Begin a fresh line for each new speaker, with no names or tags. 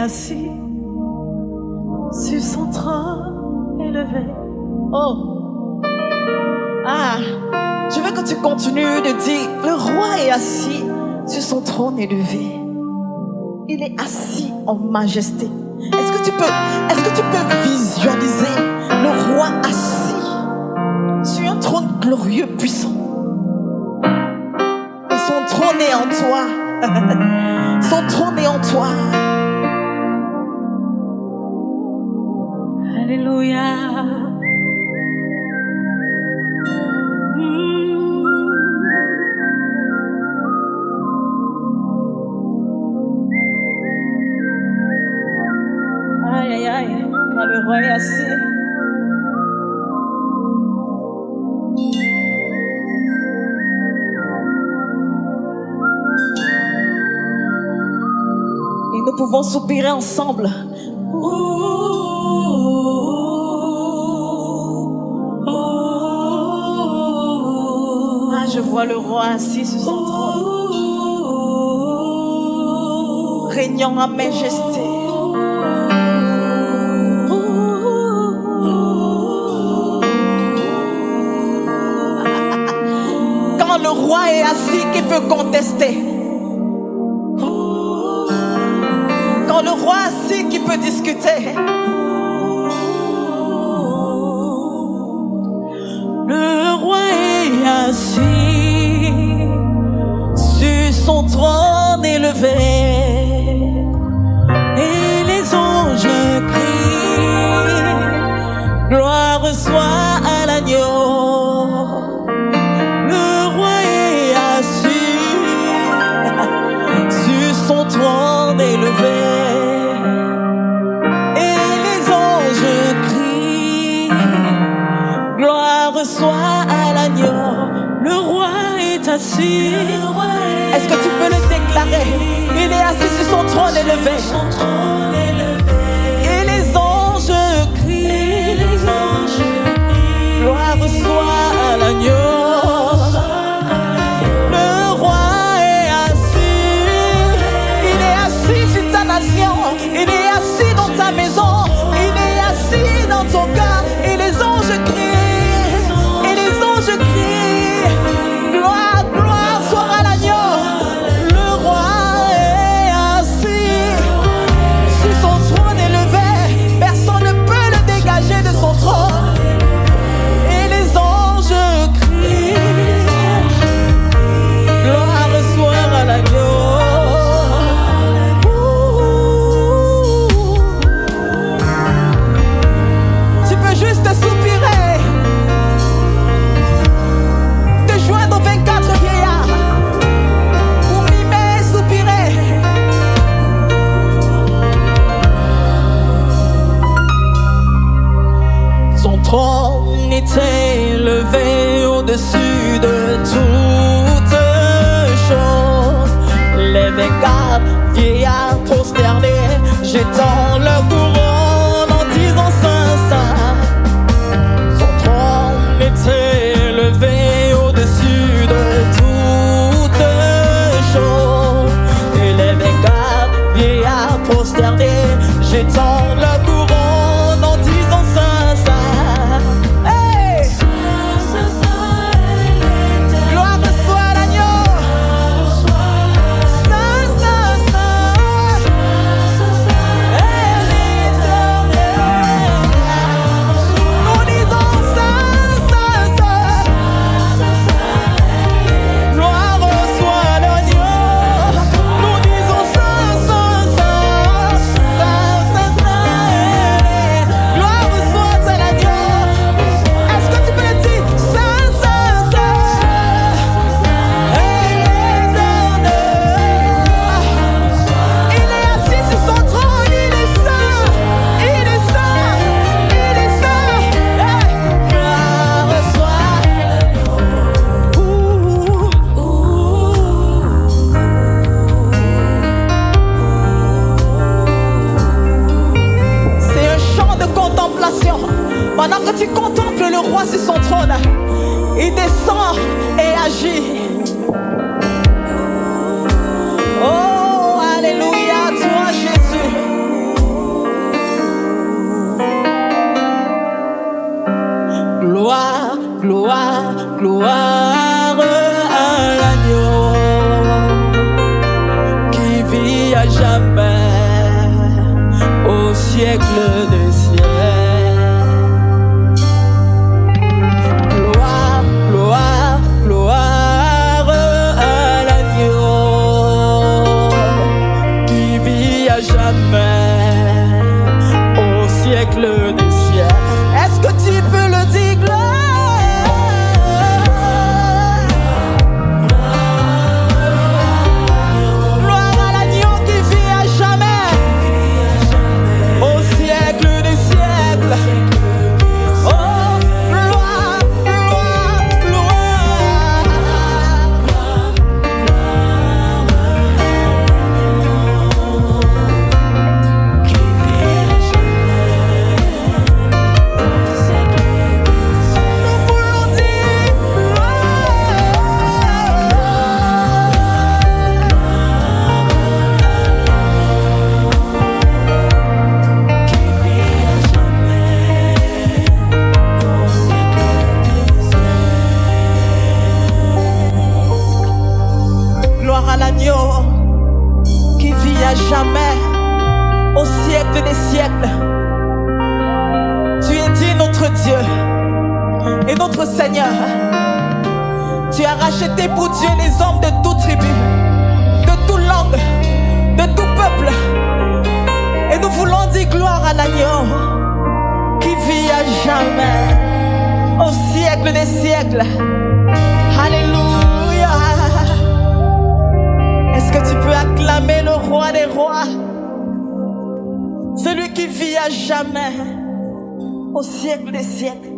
assis sur son trône élevé. Oh, ah, je veux que tu continues de dire, le roi est assis sur son trône élevé. Il est assis en majesté. Est-ce que tu peux visualiser le roi assis sur un trône glorieux, puissant? Et son trône est en toi. Son trône est en toi. Alléluia. Aïe, aïe, aïe, quand le roi est assis. Et nous pouvons soupirer ensemble. Ah, je vois le roi assis sur son trône, régnant en majesté. Quand le roi est assis, qui peut contester? Quand le roi est assis, qui peut discuter? Le roi est assis sur son trône élevé, et les anges crient, gloire soit à l'agneau. Le roi est assis sur son trône élevé, et les anges crient, gloire soit à l'agneau. Le roi est assis. Est-ce que tu peux le déclarer? Il est assis sur son trône élevé. Et les anges crient, gloire soit à l'agneau. Le roi est assis. Il est assis sur ta nation. Il est assis dans ta maison. Il est assis dans ton cœur. Et les anges crient. Et les anges crient, gloire, gloire soit à l'agneau. Le roi est assis sur son trône élevé. Personne ne peut le dégager de son trône. Et les anges crient, gloire soit à l'agneau. Tu peux juste soupirer, te joindre aux 24 vieillards pour mimer, soupirer. Son trône était élevé au-dessus de toutes choses. Les 24 vieillards prosternés, jetant leur couronne en disant Saint, Saint. Son trône était élevé au-dessus de toutes choses. Et les 24 vieillards prosternés, jetant leur couronne en disant Saint, Saint. Hey! Gloire soit à l'agneau. Saint, Saint, Saint. Hey! siècles des siècles. Gloire, gloire, gloire à l'agneau qui vit à jamais au siècle des siècles. Est-ce que tu peux le dire, gloire? Qui vit à jamais au siècle des siècles. Tu es dit notre Dieu et notre Seigneur. Tu as racheté pour Dieu les hommes de toute tribu, de toute langue, de tout peuple. Et nous voulons dire gloire à l'agneau qui vit à jamais au siècle des siècles. Alléluia. Est-ce que tu peux acclamer le roi des rois, celui qui vit à jamais au siècle des siècles?